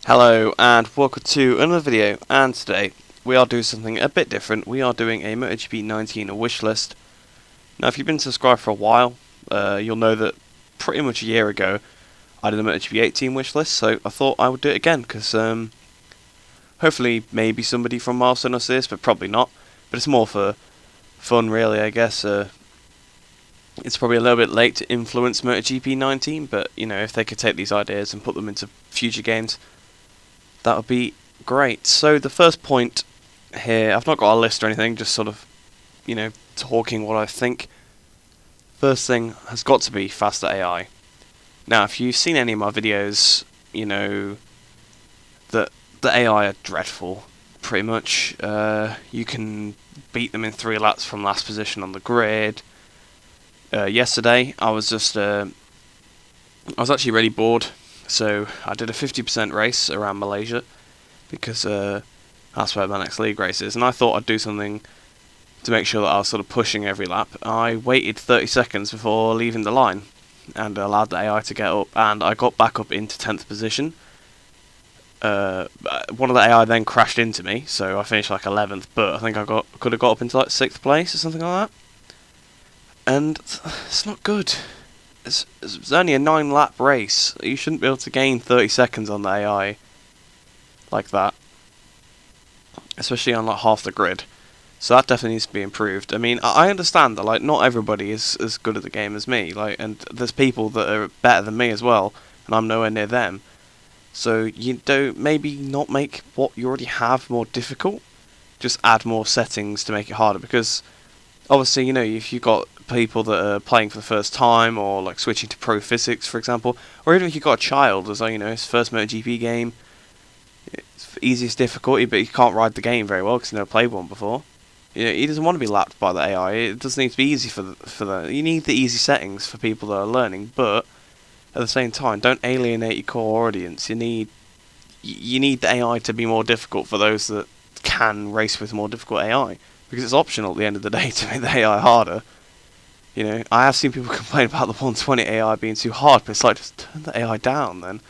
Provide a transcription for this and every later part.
Hello and welcome to another video, and today we are doing something a bit different. We are doing a MotoGP 19 wish list. Now if you've been subscribed for a while, you'll know that pretty much a year ago I did a MotoGP 18 wish list, so I thought I would do it again because hopefully maybe somebody from Milestone will see this, but probably not. But it's more for fun really, I guess. It's probably a little bit late to influence MotoGP 19, but you know, if they could take these ideas and put them into future games, that would be great. So the first point here, I've not got a list or anything, just sort of, you know, talking what I think. First thing has got to be faster AI. Now, if you've seen any of my videos, you know that the AI are dreadful, pretty much. You can beat them in 3 laps from last position on the grid. Yesterday, I was actually really bored. So I did a 50% race around Malaysia because that's where my next league race is, and I thought I'd do something to make sure that I was sort of pushing every lap. I waited 30 seconds before leaving the line and allowed the AI to get up, and I got back up into 10th position. One of the AI then crashed into me, so I finished like 11th, but I think I could have got up into like 6th place or something like that. And it's not good. It's only a 9-lap race. You shouldn't be able to gain 30 seconds on the AI like that, especially on like half the grid. So that definitely needs to be improved. I mean, I understand that like not everybody is as good at the game as me, like, and there's people that are better than me as well, and I'm nowhere near them. So you don't maybe not make what you already have more difficult. Just add more settings to make it harder, because obviously, you know, if you've got people that are playing for the first time, or like switching to pro physics, for example, or even if you've got a child as well, you know, his first MotoGP game, it's easiest difficulty, but he can't ride the game very well because he's never played one before. You know, he doesn't want to be lapped by the AI. It doesn't need to be easy for the. You need the easy settings for people that are learning, but at the same time, don't alienate your core audience. You need the AI to be more difficult for those that can race with more difficult AI, because it's optional at the end of the day to make the AI harder. You know, I have seen people complain about the 120 AI being too hard, but it's like, just turn the AI down then.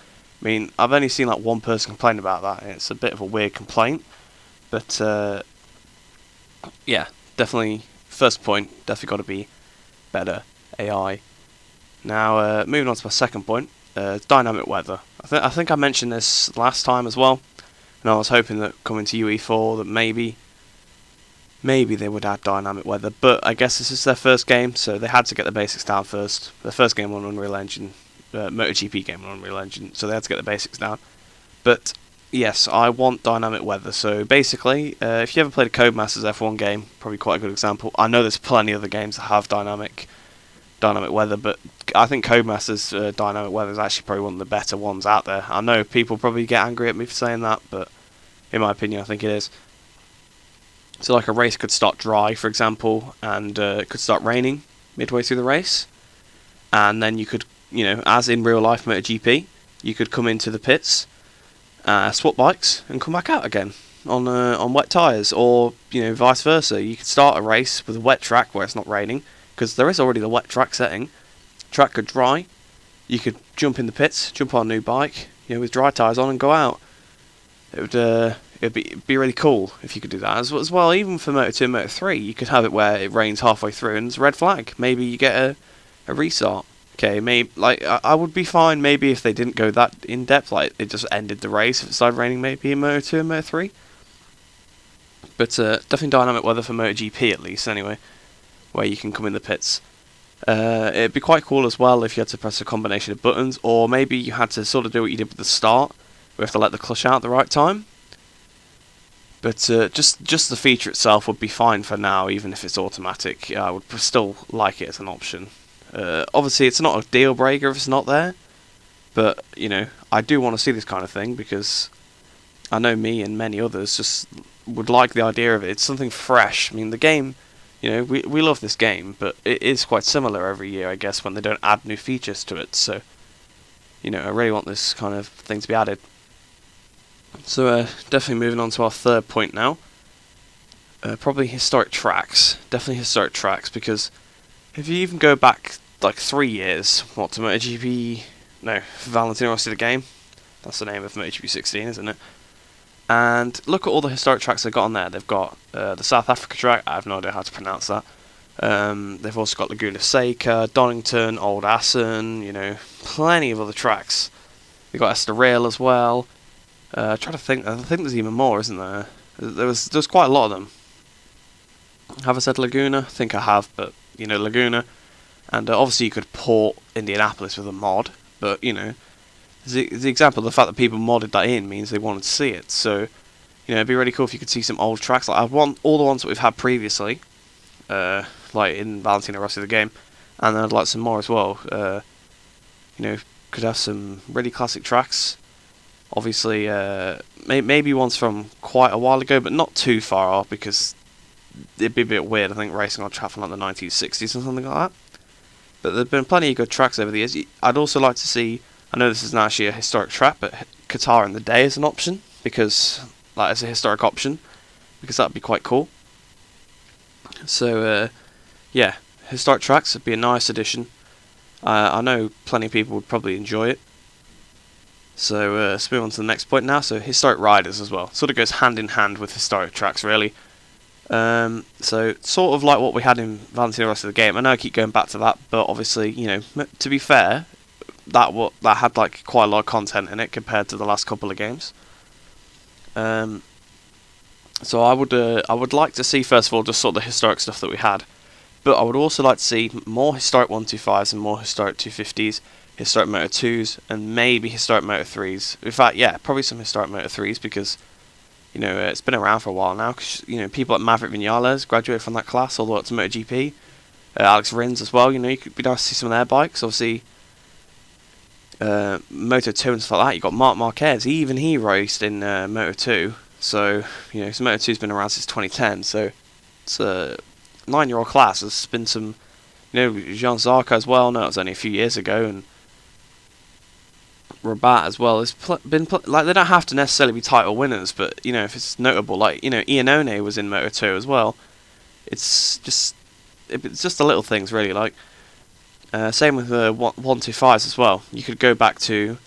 I mean, I've only seen like one person complain about that, and it's a bit of a weird complaint. But, yeah, definitely, first point, definitely got to be better AI. Now, moving on to my second point, dynamic weather. I think I mentioned this last time as well, and I was hoping that coming to UE4 that maybe they would add dynamic weather, but I guess this is their first game, so they had to get the basics down first. Their first game on Unreal Engine, MotoGP game on Unreal Engine, so they had to get the basics down. But yes, I want dynamic weather. So basically, if you ever played a Codemasters F1 game, probably quite a good example. I know there's plenty of other games that have dynamic weather, but I think Codemasters dynamic weather is actually probably one of the better ones out there. I know people probably get angry at me for saying that, but in my opinion, I think it is. So like a race could start dry, for example, and it could start raining midway through the race. And then you could, you know, as in real life MotoGP, you could come into the pits, swap bikes, and come back out again on wet tyres. Or, you know, vice versa. You could start a race with a wet track where it's not raining, because there is already the wet track setting. Track could dry. You could jump in the pits, jump on a new bike, you know, with dry tyres on, and go out. It'd be really cool if you could do that as well. Even for Moto2 and Moto3, you could have it where it rains halfway through and there's a red flag. Maybe you get a restart. Okay, maybe like I would be fine maybe if they didn't go that in depth, like it just ended the race if it started raining maybe in Moto2 and Moto3. But definitely dynamic weather for MotoGP at least anyway, where you can come in the pits. It'd be quite cool as well if you had to press a combination of buttons, or maybe you had to sort of do what you did with the start, where you have to let the clutch out at the right time. But just the feature itself would be fine for now, even if it's automatic. I would still like it as an option. Obviously, it's not a deal breaker if it's not there, but you know, I do want to see this kind of thing because I know me and many others just would like the idea of it. It's something fresh. I mean, the game, you know, we love this game, but it is quite similar every year, I guess, when they don't add new features to it. So, you know, I really want this kind of thing to be added. So definitely moving on to our third point now. Probably historic tracks. Definitely historic tracks, because if you even go back like 3 years, what, to MotoGP, no, Valentino Rossi the game, That's the name of MotoGP 16, isn't it? And look at all the historic tracks they've got on there. They've got the South Africa track. I have no idea how to pronounce that. They've also got Laguna Seca, Donington, Old Assen, plenty of other tracks. They've got Estoril as well. Try to think. I think there's even more, isn't there? There's quite a lot of them. Have I said Laguna? I think I have, but Laguna. And obviously you could port Indianapolis with a mod, but the example, the fact that people modded that in means they wanted to see it. So it'd be really cool if you could see some old tracks. Like I want all the ones that we've had previously, like in Valentino Rossi the game, and then I'd like some more as well. Could have some really classic tracks. Obviously, maybe ones from quite a while ago, but not too far off, because it'd be a bit weird, I think, racing on track from like the 1960s or something like that. But there've been plenty of good tracks over the years. I'd also like to see, I know this isn't actually a historic track, but Qatar in the day is an option, because it's a historic option, because that'd be quite cool. So yeah, historic tracks would be a nice addition. I know plenty of people would probably enjoy it. So let's move on to the next point now. So historic riders as well. Sort of goes hand in hand with historic tracks, really. So sort of like what we had in Valentino Rossi the game. I know I keep going back to that, but obviously, to be fair, that had like quite a lot of content in it compared to the last couple of games. So I would like to see, first of all, just sort of the historic stuff that we had, but I would also like to see more historic 125s and more historic 250s, historic Moto 2s, and maybe historic Moto 3s. In fact, yeah, probably some historic Moto 3s, because it's been around for a while now. Cause, people like Maverick Vinales graduated from that class all the way up to MotoGP. Alex Rins as well. You could be nice to see some of their bikes. Obviously, Moto 2 and stuff like that. You got Marc Marquez. Even he raced in Moto 2. So so Moto 2's been around since 2010. So it's a 9-year-old class. There's been some, Jean Zarco as well. No, it was only a few years ago, and Rabat as well. It's been like, they don't have to necessarily be title winners, but if it's notable, like Iannone was in Moto 2 as well. It's just the little things, really. Like same with the 125s as well. You could go back to,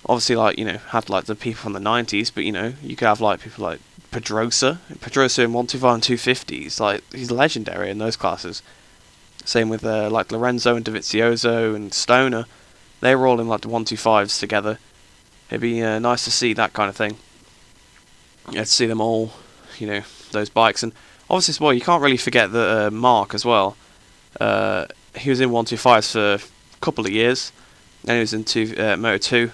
obviously, like had like the people from the 90s, but you could have like people like Pedrosa in 125 and 250s. Like, he's legendary in those classes. Same with like Lorenzo and Dovizioso and Stoner. They were all in like the 125s together. It'd be nice to see that kind of thing. To see them all, those bikes. And obviously as well, you can't really forget that Mark as well. He was in 125s for a couple of years. Then he was into Moto 2.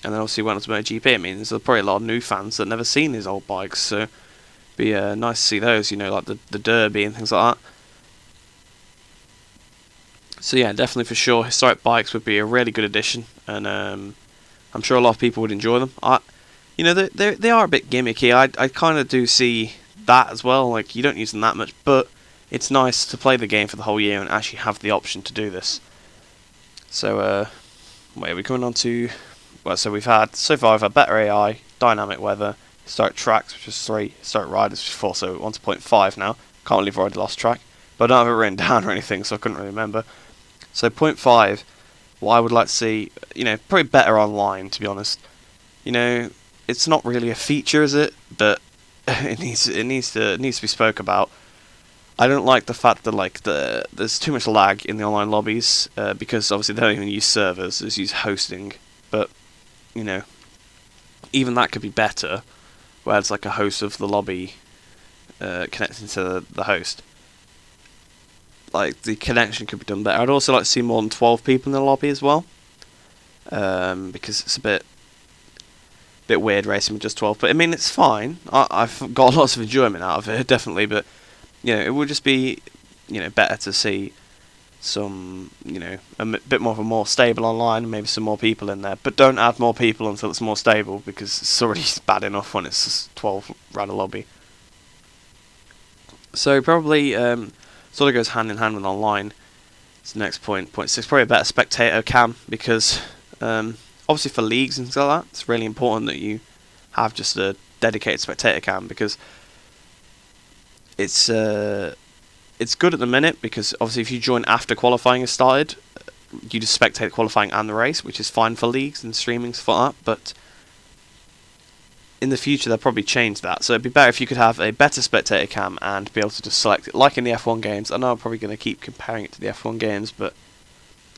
And then obviously went on to MotoGP. I mean, there's probably a lot of new fans that never seen his old bikes. So it'd be nice to see those, like the Derby and things like that. So yeah, definitely for sure, historic bikes would be a really good addition, and I'm sure a lot of people would enjoy them. They are a bit gimmicky. I kind of do see that as well. Like, you don't use them that much, but it's nice to play the game for the whole year and actually have the option to do this. So wait, are we coming on to? Well, so so far we've had better AI, dynamic weather, historic tracks, which is 3, historic riders, which is 4. So we're on to 0.5 now. Can't believe I've already lost track, but I don't have it written down or anything, so I couldn't really remember. So 0.5, what I would like to see, probably better online, to be honest. It's not really a feature, is it? But it needs to be spoke about. I don't like the fact that there's too much lag in the online lobbies, because obviously they don't even use servers, they just use hosting. But even that could be better, where it's like a host of the lobby connecting to the host. Like, the connection could be done better. I'd also like to see more than 12 people in the lobby as well, because it's a bit weird racing with just 12. But I mean, it's fine. I've got lots of enjoyment out of it, definitely. But it would just be better to see some a bit more of a more stable online, maybe some more people in there. But don't add more people until it's more stable, because it's already bad enough when it's just 12 around a lobby. So probably sort of goes hand in hand with online. It's the next point. Point 6, probably a better spectator cam, because obviously for leagues and things like that, it's really important that you have just a dedicated spectator cam, because it's good at the minute, because obviously if you join after qualifying has started, you just spectate qualifying and the race, which is fine for leagues and streaming stuff like that. But in the future they'll probably change that. So it'd be better if you could have a better spectator cam and be able to just select it, like in the F1 games. I know I'm probably going to keep comparing it to the F1 games, but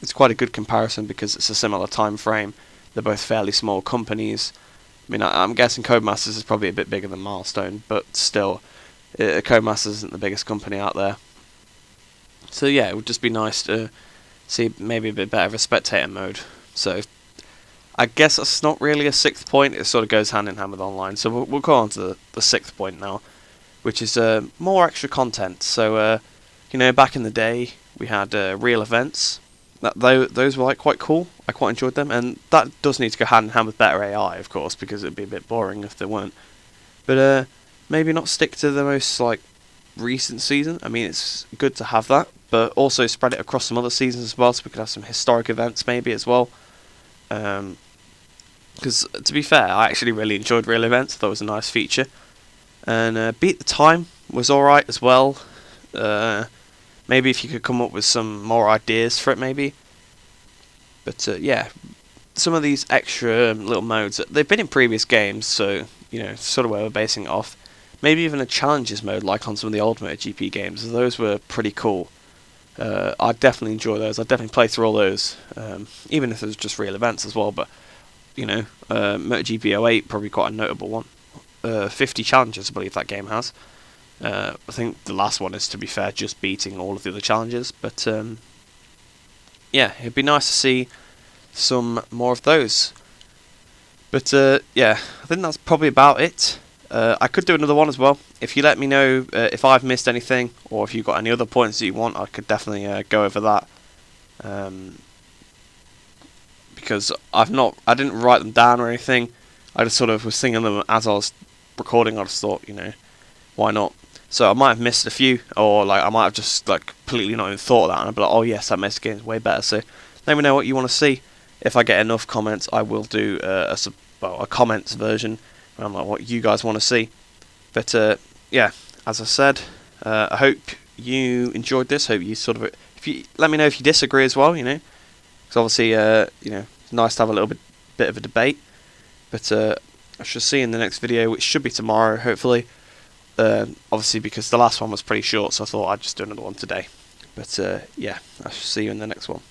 it's quite a good comparison because it's a similar time frame. They're both fairly small companies. I mean, I'm guessing Codemasters is probably a bit bigger than Milestone, but still, Codemasters isn't the biggest company out there. So yeah, it would just be nice to see maybe a bit better of a spectator mode. So I guess that's not really a sixth point. It sort of goes hand in hand with online. So we'll go on to the sixth point now, which is more extra content. So you know, back in the day we had real events. Those were like quite cool. I quite enjoyed them, and that does need to go hand in hand with better AI, of course, because it'd be a bit boring if there weren't. But maybe not stick to the most like recent season. I mean, it's good to have that, but also spread it across some other seasons as well, so we could have some historic events maybe as well. Because to be fair, I actually really enjoyed real events. I thought it was a nice feature, and Beat the Time was alright as well. Maybe if you could come up with some more ideas for it, maybe. But yeah, some of these extra little modes, they've been in previous games, so you know, sort of where we're basing it off. Maybe even a challenges mode, like on some of the old MotoGP games. Those were pretty cool. I'd definitely enjoy those. I'd definitely play through all those, even if it was just real events as well. But you know, MotoGP 08 probably quite a notable one. 50 challenges, I believe that game has. I think the last one is, to be fair, just beating all of the other challenges. But yeah, it'd be nice to see some more of those. But yeah, I think that's probably about it. I could do another one as well. If you let me know if I've missed anything, or if you've got any other points that you want, I could definitely go over that. Because I didn't write them down or anything. I just sort of was thinking them as I was recording. I just thought, you know, why not? So I might have missed a few, or like I might have just like completely not even thought of that, and I'd be like, oh yes, that makes the game way better. So let me know what you want to see. If I get enough comments, I will do a comments version around like what you guys want to see. But yeah, as I said, I hope you enjoyed this. Hope you sort of, if you let me know if you disagree as well, you know, because obviously you know, it's nice to have a little bit of a debate. But I shall see you in the next video, which should be tomorrow, hopefully. Obviously because the last one was pretty short, so I thought I'd just do another one today. But yeah, I shall see you in the next one.